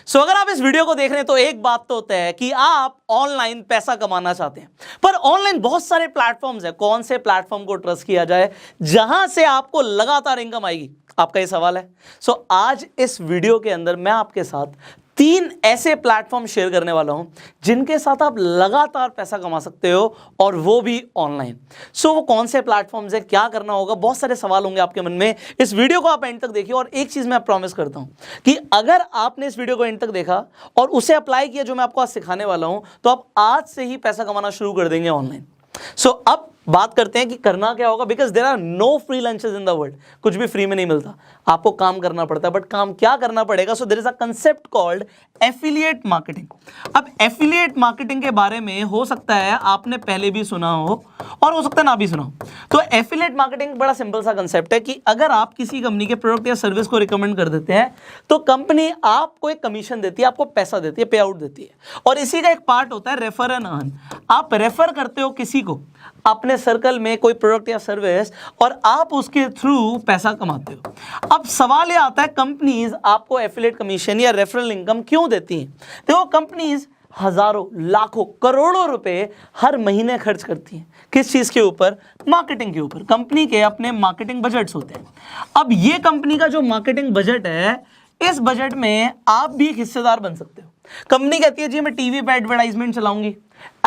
सो अगर आप इस वीडियो को देख रहे हैं तो एक बात तो होता है कि आप ऑनलाइन पैसा कमाना चाहते हैं, पर ऑनलाइन बहुत सारे प्लेटफॉर्म्स हैं, कौन से प्लेटफॉर्म को ट्रस्ट किया जाए जहां से आपको लगातार इनकम आएगी, आपका ये सवाल है। सो आज इस वीडियो के अंदर मैं आपके साथ 3 ऐसे प्लेटफॉर्म शेयर करने वाला हूं जिनके साथ आप लगातार पैसा कमा सकते हो, और वो भी ऑनलाइन। सो वो कौन से प्लेटफॉर्म्स है, क्या करना होगा, बहुत सारे सवाल होंगे आपके मन में। इस वीडियो को आप एंड तक देखिए, और एक चीज मैं प्रॉमिस करता हूं कि अगर आपने इस वीडियो को एंड तक देखा और उसे अप्लाई किया जो मैं आपको आज सिखाने वाला हूं, तो आप आज से ही पैसा कमाना शुरू कर देंगे ऑनलाइन। सो अब बात करते हैं कि करना क्या होगा, because there are no free lunches in the world. कुछ भी फ्री में नहीं मिलता, आपको काम करना पड़ता है। बट काम क्या करना पड़ेगा? So there is a concept called affiliate marketing. अब एफिलिएट मार्केटिंग के बारे में हो सकता है आपने पहले भी सुना हो और हो सकता है ना भी सुना हो। तो एफिलिएट मार्केटिंग बड़ा सिंपल सा कंसेप्ट है कि अगर आप किसी कंपनी के प्रोडक्ट या सर्विस को रिकमेंड कर देते हैं तो कंपनी आपको एक कमीशन देती है, आपको पैसा देती है, पे आउट देती है। और इसी का एक पार्ट होता है रेफर एंड अर्न। आप रेफर करते हो किसी को अपने सर्कल में कोई प्रोडक्ट या सर्विस, और आप उसके थ्रू पैसा कमाते हो। अब सवाल ये आता है, कंपनीज आपको एफिलिएट कमीशन या रेफरल इनकम क्यों देती हैं? देखो, कंपनीज हजारों, लाखों, करोड़ों रुपए हर महीने खर्च करती हैं। किस चीज के ऊपर? मार्केटिंग के ऊपर। कंपनी के अपने मार्केटिंग बजट्स होते हैं। अब ये कंपनी का जो मार्केटिंग बजट है, इस बजट में आप भी एक हिस्सेदार बन सकते हो। कंपनी कहती है जी मैं टीवी पे एडवर्टाइजमेंट चलाऊंगी,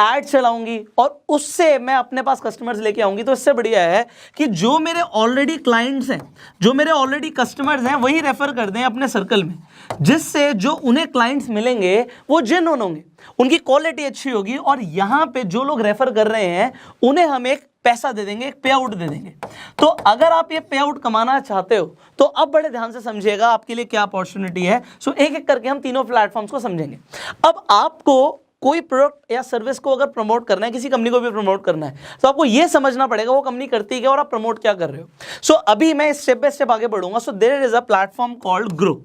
एड चलाऊंगी, और उससे मैं अपने पास कस्टमर्स लेके आऊंगी। तो इससे बढ़िया है कि जो मेरे ऑलरेडी क्लाइंट्स हैं, जो मेरे ऑलरेडी कस्टमर्स हैं, वही रेफर कर दें अपने सर्कल में, जिससे जो उन्हें क्लाइंट्स मिलेंगे वो जेन्युइन होंगे, उनकी क्वालिटी अच्छी होगी, और यहाँ पे जो लोग रेफर कर रहे हैं उन्हें हम एक पैसा दे देंगे, एक पे आउट दे देंगे। तो अगर आप ये पे आउट कमाना चाहते हो तो अब बड़े ध्यान से समझिएगा आपके लिए क्या अपॉर्चुनिटी है। सो एक एक करके हम तीनों प्लेटफॉर्म्स को समझेंगे। अब आपको कोई प्रोडक्ट या सर्विस को अगर प्रमोट करना है, किसी कंपनी को भी प्रमोट करना है, तो आपको यह समझना पड़ेगा वो कंपनी करती है और आप प्रमोट क्या कर रहे हो। सो अभी मैं स्टेप बाय स्टेप आगे बढ़ूंगा। So there is a platform called Groww.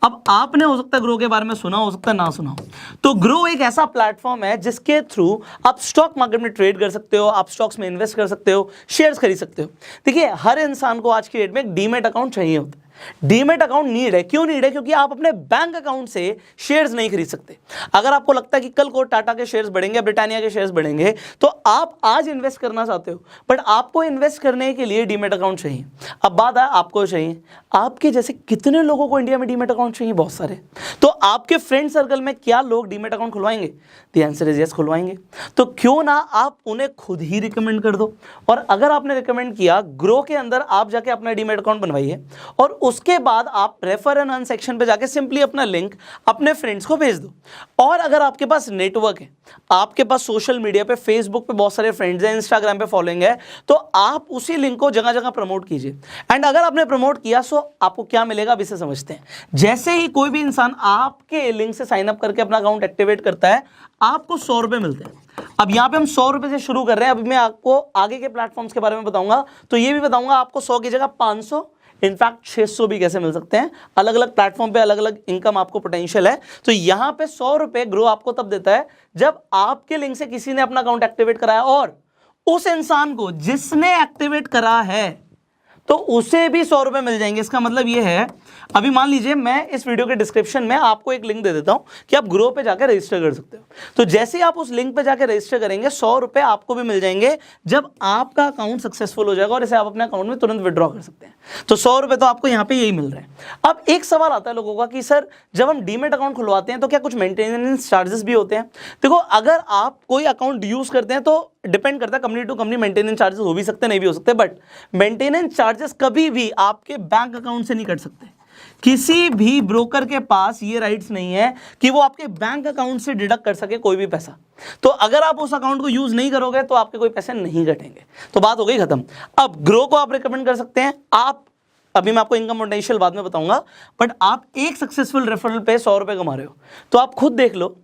अब आपने हो सकता है ग्रो के बारे में सुना, हो सकता है ना सुना हो। तो ग्रो एक ऐसा प्लेटफॉर्म है जिसके थ्रू आप स्टॉक मार्केट में ट्रेड कर सकते हो, आप स्टॉक्स में इन्वेस्ट कर सकते हो, शेयर्स खरीद सकते हो। देखिए, हर इंसान को आज की डेट में एक डीमैट अकाउंट चाहिए होता है। डीमैट अकाउंट नीड है। क्यों नीड है? क्योंकि आप अपने बैंक अकाउंट से शेयर्स नहीं खरीद सकते। अगर आपको लगता है कि कल को टाटा के शेयर्स बढ़ेंगे, ब्रिटानिया के शेयर्स बढ़ेंगे, तो आप आज इन्वेस्ट करना चाहते हो, बट आपको इन्वेस्ट करने के लिए डीमैट अकाउंट चाहिए। अब बात है आपको चाहिए, आपके जैसे कितने लोगों को इंडिया में डीमैट अकाउंट चाहिए? बहुत सारे। तो आपके फ्रेंड सर्कल में क्या लोग डीमैट अकाउंट खुलवाएंगे? द आंसर इज यस, खुलवाएंगे। तो क्यों ना आप उन्हें खुद ही रिकमेंड कर दो, और अगर आपने रिकमेंड किया, ग्रो के अंदर आप जाके अपना डीमैट अकाउंट बनवाइए, और उसके बाद आप रेफर एंड अर्न सेक्शन पे जाके सिंपली अपना लिंक अपने फ्रेंड्स को भेज दो। और अगर आपके पास नेटवर्क है, आपके पास सोशल मीडिया पे, फेसबुक पे बहुत सारे फ्रेंड्स हैं, इंस्टाग्राम पे फॉलोइंग है, तो आप उसी लिंक को जगह जगह प्रमोट कीजिए। एंड अगर आपने प्रमोट किया, सो आपको क्या मिलेगा अब इसे समझते हैं। जैसे ही कोई भी इंसान आपके लिंक से साइन अप करके अपना अकाउंट एक्टिवेट करता है, आपको 100 रुपए मिलते हैं। अब यहाँ पे हम 100 रुपए से शुरू कर रहे हैं। अभी मैं आपको आगे के प्लेटफॉर्म्स के बारे में बताऊंगा, तो ये भी बताऊंगा आपको 100 की जगह 500, इनफैक्ट 600 भी कैसे मिल सकते हैं। अलग अलग प्लेटफॉर्म पे अलग अलग इनकम आपको पोटेंशियल है। तो यहाँ पे 100 रुपए ग्रो आपको तब देता है जब आपके लिंक से किसी ने अपना अकाउंट एक्टिवेट कराया, और उस इंसान को जिसने एक्टिवेट करा है तो उसे भी 100 रुपए मिल जाएंगे। इसका मतलब ये है, अभी मान लीजिए मैं इस वीडियो के डिस्क्रिप्शन में आपको एक लिंक दे देता हूं कि आप ग्रो पे जाकर रजिस्टर कर सकते हो। तो जैसे ही आप उस लिंक पे जाकर रजिस्टर करेंगे, 100 रुपए आपको भी मिल जाएंगे जब आपका अकाउंट सक्सेसफुल हो जाएगा, और इसे आप अपने अकाउंट में तुरंत विड्रॉ कर सकते हैं। तो 100 रुपए तो आपको यहाँ पे यही मिल रहा है। अब एक सवाल आता है लोगों का कि सर, जब हम डीमैट अकाउंट खुलवाते हैं तो क्या कुछ मेंटेनेंस चार्जेस भी होते हैं? देखो, अगर आप कोई अकाउंट यूज करते हैं तो डिपेंड करता है, company to company maintenance charges हो भी सकते हैं, नहीं भी हो सकते, बट मेंटेनेंस चार्जेस कभी भी आपके बैंक अकाउंट से नहीं कट सकते। किसी भी ब्रोकर के पास ये राइट्स नहीं है कि वो आपके बैंक अकाउंट से डिडक्ट कर सके कोई भी पैसा। तो अगर आप उस अकाउंट को यूज नहीं करोगे तो आपके कोई पैसे नहीं कटेंगे। तो बात हो गई खत्म। अब ग्रो को आप रिकमेंड कर सकते हैं। आप, अभी मैं आपको इनकम पोटेंशियल बाद में बताऊंगा, बट आप एक सक्सेसफुल रेफरल पे 100 रुपए कमा रहे हो। तो आप खुद देख लो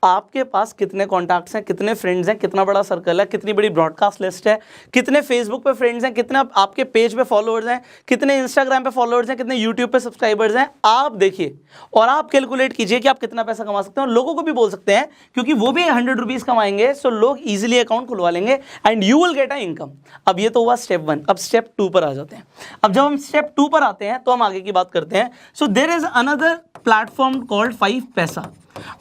आपके पास कितने कॉन्टैक्ट्स हैं, कितने फ्रेंड्स हैं, कितना बड़ा सर्कल है, कितनी बड़ी ब्रॉडकास्ट लिस्ट है, कितने फेसबुक पे फ्रेंड्स हैं, कितने आपके पेज पे फॉलोअर्स हैं, कितने इंस्टाग्राम पे फॉलोअर्स हैं, कितने यूट्यूब पे सब्सक्राइबर्स हैं। आप देखिए और आप कैलकुलेट कीजिए कि आप कितना पैसा कमा सकते हैं। और लोगों को भी बोल सकते हैं, क्योंकि वो भी 100 रुपीज़ कमाएंगे, सो लोग ईजिली अकाउंट खुलवा लेंगे and you will get a income. अब ये तो हुआ स्टेप 1। अब स्टेप 2 पर आ जाते हैं। अब जब हम स्टेप 2 पर आते हैं तो हम आगे की बात करते हैं। So there is another platform called 5 Paisa.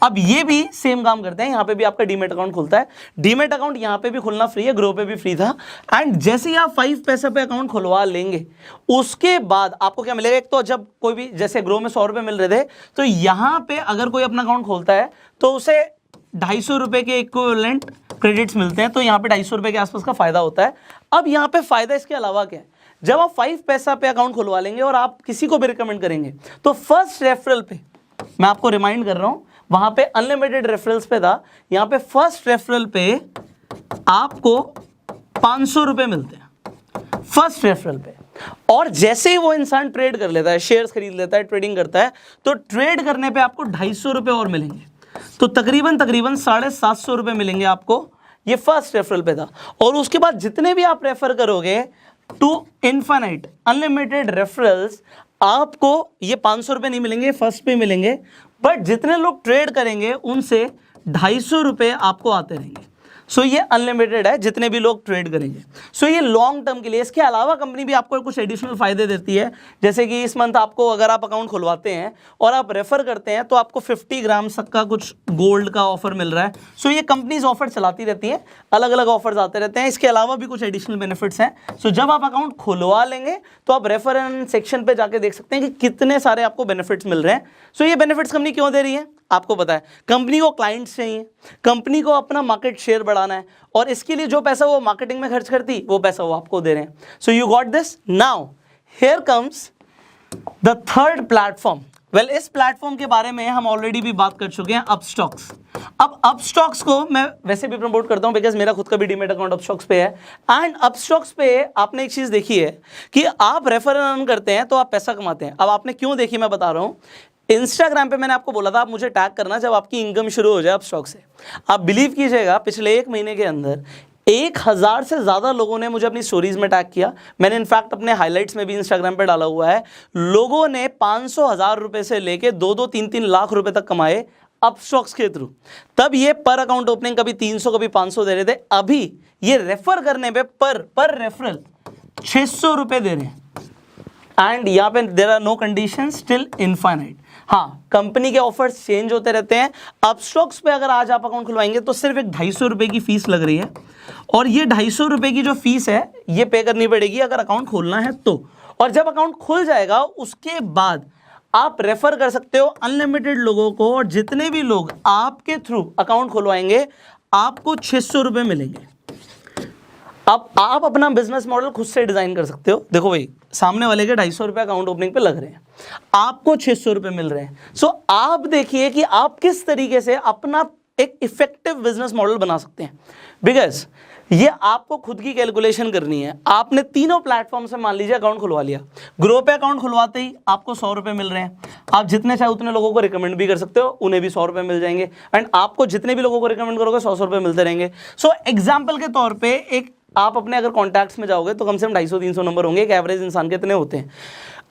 अब ये भी सेम काम करते हैं, यहाँ पे भी आपका डीमेट अकाउंट खुलता है। डीमेट अकाउंट यहाँ पे भी खुलना फ्री है, ग्रो पे भी फ्री था। एंड जैसे ही आप 5 पैसा पे अकाउंट खुलवा लेंगे उसके बाद आपको क्या मिलेगा, एक तो जब कोई भी जैसे ग्रो में 100 रुपये मिल रहे थे, तो यहाँ पे अगर कोई अपना अकाउंट खोलता है तो उसे 250 रुपये के इक्विवेलेंट क्रेडिट्स मिलते हैं, तो यहाँ पे 250 रुपये के आसपास का फायदा होता है। अब यहाँ पे फायदा इसके अलावा क्या है, जब आप 5 पैसा पे अकाउंट खुलवा लेंगे और आप किसी को भी रिकमेंड करेंगे तो फर्स्ट रेफरल पे, मैं आपको रिमाइंड कर रहा हूं, वहां पे अनलिमिटेड रेफरल्स पे था, यहां पे फर्स्ट रेफरल पे आपको 500 रुपए मिलते हैं फर्स्ट रेफरल पे। और जैसे ही वो इंसान ट्रेड कर लेता है, शेयर्स खरीद लेता है, ट्रेडिंग करता है, तो ट्रेड करने पे आपको 250 रुपए और मिलेंगे, तो तकरीबन 750 रुपए मिलेंगे आपको। ये फर्स्ट रेफरल पे था। और उसके बाद जितने भी आप रेफर करोगे टू इनफाइनाइट अनलिमिटेड रेफरल्स, आपको ये 500 रुपए नहीं मिलेंगे, फर्स्ट पे मिलेंगे, बट जितने लोग ट्रेड करेंगे उनसे 250 रुपए आपको आते रहेंगे। सो ये अनलिमिटेड है जितने भी लोग ट्रेड करेंगे। सो ये लॉन्ग टर्म के लिए। इसके अलावा कंपनी भी आपको कुछ एडिशनल फायदे देती है, जैसे कि इस मंथ आपको अगर आप अकाउंट खुलवाते हैं और आप रेफर करते हैं तो आपको 50 ग्राम तक का कुछ गोल्ड का ऑफर मिल रहा है। सो ये कंपनीज ऑफर चलाती रहती है, अलग अलग ऑफर्स आते रहते हैं। इसके अलावा भी कुछ एडिशनल बेनिफिट्स हैं। सो जब आप अकाउंट खुलवा लेंगे तो आप रेफर सेक्शन पे जाके देख सकते हैं कि कितने सारे आपको बेनिफिट्स मिल रहे हैं। सो ये बेनिफिट्स कंपनी क्यों दे रही है आपको पता है, कंपनी को क्लाइंट्स चाहिए, कंपनी को अपना मार्केट शेयर बढ़ाना है, और इसके लिए जो पैसा वो मार्केटिंग में खर्च करती वो पैसा वो आपको दे रहे हैं। So you got this. Now here comes the third platform. Well, इस प्लेटफॉर्म के बारे में हम ऑलरेडी भी बात कर चुके हैं, अपस्टॉक्स। अब अपस्टॉक्स को मैं वैसे भी प्रमोट करता हूं बिकॉज मेरा खुद का भी डीमेट अकाउंट अपस्टॉक्स पे है। एंड अपस्टॉक्स पे आपने एक चीज देखी है कि आप रेफर अर्न करते हैं तो आप पैसा कमाते हैं। अब आपने क्यों देखी मैं बता रहा हूं। इंस्टाग्राम पे मैंने आपको बोला था आप मुझे टैग करना जब आपकी इनकम शुरू हो जाए अपस्टॉक से। आप बिलीव कीजिएगा पिछले 1 महीने के अंदर 1000 से ज़्यादा लोगों ने मुझे अपनी स्टोरीज में टैग किया। मैंने इनफैक्ट अपने हाइलाइट्स में भी इंस्टाग्राम पे डाला हुआ है। लोगों ने 500,000 रुपए से लेके 2-2, 3-3 लाख रुपए तक कमाए अपस्टॉक्स के थ्रू। तब ये पर अकाउंट ओपनिंग कभी 300 कभी 500 दे रहे थे, अभी ये रेफर करने पे पर रेफरल 600 रुपए दे रहे हैं। एंड यहाँ पे there are no conditions till infinite. हाँ, कंपनी के ऑफर्स चेंज होते रहते हैं। अपस्टॉक्स पे अगर आज आप अकाउंट खुलवाएंगे तो सिर्फ एक 250 रुपए की फीस लग रही है, और ये 250 रुपए की जो फीस है ये पे करनी पड़ेगी अगर अकाउंट खोलना है तो। और जब अकाउंट खुल जाएगा उसके बाद आप रेफर कर सकते हो अनलिमिटेड लोगों को, और जितने भी लोग आपके थ्रू अकाउंट खुलवाएंगे आपको 600 रुपए मिलेंगे। अब आप अपना बिजनेस मॉडल खुद से डिजाइन कर सकते हो। देखो भाई, सामने वाले के 250 रुपये अकाउंट ओपनिंग पे लग रहे हैं, आपको 600 रुपये मिल रहे हैं। सो आप देखिए कि आप किस तरीके से अपना एक इफेक्टिव बिजनेस मॉडल बना सकते हैं। बिकॉज ये आपको खुद की कैलकुलेशन करनी है। आपने तीनों प्लेटफॉर्म से मान लीजिए अकाउंट खुलवा लिया। ग्रो पे अकाउंट खुलवाते ही आपको 100 रुपये मिल रहे हैं। आप जितने चाहे उतने लोगों को रिकमेंड भी कर सकते हो, उन्हें भी 100 रुपये मिल जाएंगे। एंड आपको जितने भी लोगों को रिकमेंड करोगे 100 रुपये मिलते रहेंगे। सो एग्जाम्पल के तौर पर एक आप अपने अगर कॉन्टैक्ट्स में जाओगे तो कम से कम 250-300 नंबर होंगे। एक एवरेज इंसान के इतने होते हैं।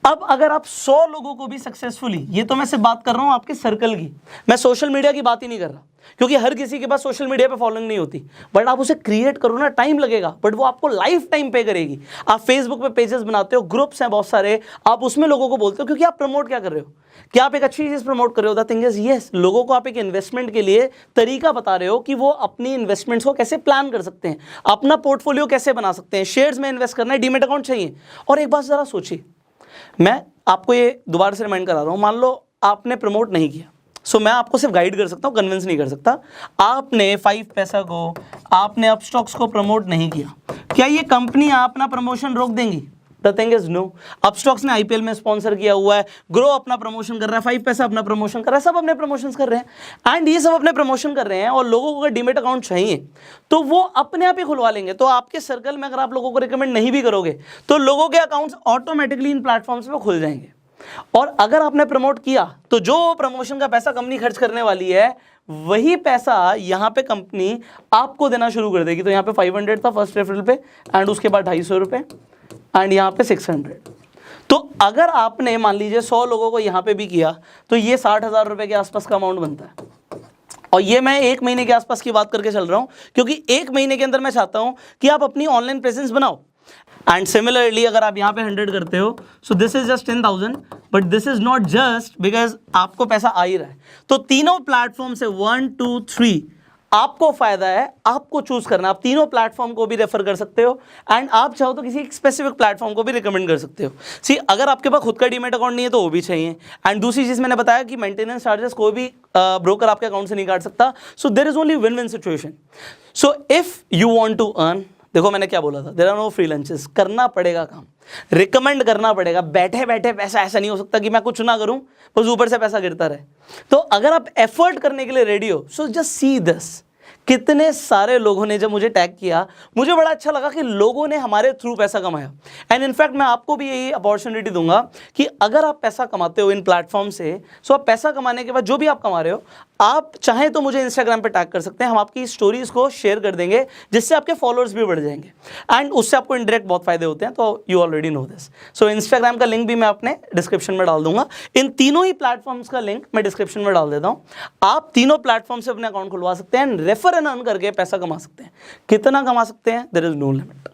अब अगर आप 100 लोगों को भी सक्सेसफुली, ये तो मैं सिर्फ बात कर रहा हूं आपके सर्कल की, मैं सोशल मीडिया की बात ही नहीं कर रहा, क्योंकि हर किसी के पास सोशल मीडिया पे फॉलोइंग नहीं होती। बट आप उसे क्रिएट करो ना, टाइम लगेगा बट वो आपको लाइफ टाइम पे करेगी। आप फेसबुक पे पेजेस बनाते हो, ग्रुप्स हैं बहुत सारे, आप उसमें लोगों को बोलते हो, क्योंकि आप प्रमोट क्या कर रहे हो, क्या आप एक अच्छी चीज प्रमोट कर रहे हो। द थिंग इज यस, लोगों को आप एक इन्वेस्टमेंट के लिए तरीका बता रहे हो कि वो अपनी इन्वेस्टमेंट्स को कैसे प्लान कर सकते हैं, अपना पोर्टफोलियो कैसे बना सकते हैं। शेयर्स में इन्वेस्ट करना है, डीमेट अकाउंट चाहिए। और एक बात जरा सोचिए, मैं आपको ये दोबारा से रिमाइंड करा रहा हूं, मान लो आपने प्रमोट नहीं किया, सो मैं आपको सिर्फ गाइड कर सकता हूं, कन्विंस नहीं कर सकता। आपने 5 पैसा को, आपने अपस्टॉक्स को प्रमोट नहीं किया, क्या ये कंपनी अपना प्रमोशन रोक देंगी? The thing is no. Upstox ने आईपीएल में स्पॉन्सर किया हुआ है, ग्रो अपना प्रमोशन कर रहा है, 5 पैसा अपना प्रमोशन कर रहा है, सब अपने प्रमोशंस कर रहे हैं। एंड ये सब अपने प्रमोशन कर रहे हैं, और लोगों को अगर डीमेट अकाउंट चाहिए तो वो अपने आप ही खुलवा लेंगे। तो आपके सर्कल में अगर आप लोगों को रिकमेंड नहीं भी करोगे तो लोगों के अकाउंट्स ऑटोमेटिकली इन प्लेटफॉर्म्स पे खुल जाएंगे। और अगर आपने प्रमोट किया तो जो प्रमोशन का पैसा कंपनी खर्च करने वाली है, वही पैसा यहाँ पे कंपनी आपको देना शुरू कर देगी। तो यहाँ पे 500 था फर्स्ट रेफरल पे, एंड उसके बाद 250 रुपये, एंड यहाँ पे 600। तो अगर आपने मान लीजिए 100 लोगों को यहाँ पे भी किया तो ये 60,000 रुपये के आसपास का अमाउंट बनता है। और ये मैं 1 महीने के आसपास की बात करके चल रहा हूँ, क्योंकि 1 महीने के अंदर मैं चाहता हूँ कि आप अपनी ऑनलाइन प्रेजेंस बनाओ। एंड सिमिलरली अगर आप यहाँ पे 100 करते हो, so this is just 10,000, but this is not just because आपको पैसा आ ही रहा है। तो तीनों प्लेटफॉर्म से 1 2 3 आपको फायदा है, आपको चूज करना। आप तीनों प्लेटफॉर्म को भी रेफर कर सकते हो एंड आप चाहो तो किसी एक स्पेसिफिक प्लेटफॉर्म को भी रिकमेंड कर सकते हो। सी अगर आपके पास खुद का डीमैट अकाउंट नहीं है तो वो भी चाहिए। एंड दूसरी चीज मैंने बताया कि मेंटेनेंस चार्जेस कोई भी ब्रोकर आपके अकाउंट से नहीं काट सकता। So there is only win win situation. So if you want to earn, देखो मैंने क्या बोला था, there are no free lunches, करना पड़ेगा काम, रिकमेंड करना पड़ेगा। बैठे बैठे पैसा ऐसा नहीं हो सकता कि मैं कुछ ना करूं बस ऊपर से पैसा गिरता रहे। तो अगर आप एफर्ट करने के लिए रेडी हो, सो जस्ट सी दिस। कितने सारे लोगों ने जब मुझे टैग किया, मुझे बड़ा अच्छा लगा कि लोगों ने हमारे थ्रू पैसा कमाया। एंड इनफैक्ट मैं आपको भी यही अपॉर्चुनिटी दूंगा कि अगर आप पैसा कमाते हो इन प्लेटफॉर्म से, सो आप पैसा कमाने के बाद जो भी आप कमा रहे हो, आप चाहें तो मुझे इंस्टाग्राम पे टैग कर सकते हैं, हम आपकी स्टोरीज को शेयर कर देंगे जिससे आपके फॉलोअर्स भी बढ़ जाएंगे एंड उससे आपको इनडायरेक्ट बहुत फायदे होते हैं। तो you already know this. So Instagram का लिंक भी मैं अपने डिस्क्रिप्शन में डाल दूंगा। इन तीनों ही प्लेटफॉर्म्स का लिंक मैं डिस्क्रिप्शन में डाल देता हूँ। आप तीनों प्लेटफॉर्म से अपने अकाउंट खुलवा सकते हैं एंड रेफर एंड अर्न करके पैसा कमा सकते हैं। कितना कमा सकते हैं, देयर इज नो लिमिट,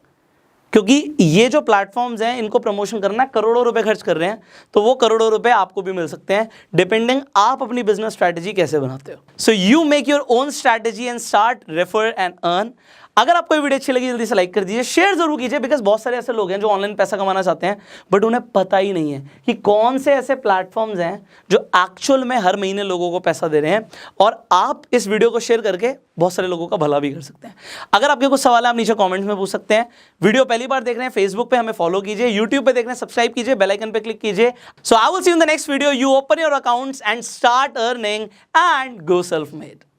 क्योंकि ये जो प्लेटफॉर्म्स हैं इनको प्रमोशन करना है, करोड़ों रुपए खर्च कर रहे हैं, तो वो करोड़ों रुपए आपको भी मिल सकते हैं डिपेंडिंग आप अपनी बिजनेस स्ट्रैटेजी कैसे बनाते हो। So you make your own strategy and start refer and earn. अगर आपको ये वीडियो अच्छी लगी जल्दी से लाइक कर दीजिए, शेयर जरूर कीजिए, बिकॉज बहुत सारे ऐसे लोग हैं जो ऑनलाइन पैसा कमाना चाहते हैं बट उन्हें पता ही नहीं है कि कौन से ऐसे प्लेटफॉर्म्स हैं जो एक्चुअल में हर महीने लोगों को पैसा दे रहे हैं। और आप इस वीडियो को शेयर करके बहुत सारे लोगों का भला भी कर सकते हैं। अगर आपके कुछ सवाल है आप नीचे कमेंट्स में पूछ सकते हैं। वीडियो पहली बार देख रहे हैं फेसबुक पे हमें फॉलो कीजिए, यूट्यूब पे देख रहे हैं सब्सक्राइब कीजिए, बेल आइकन पे क्लिक कीजिए। So I will see you in the next video. You open your accounts and start earning and go self made.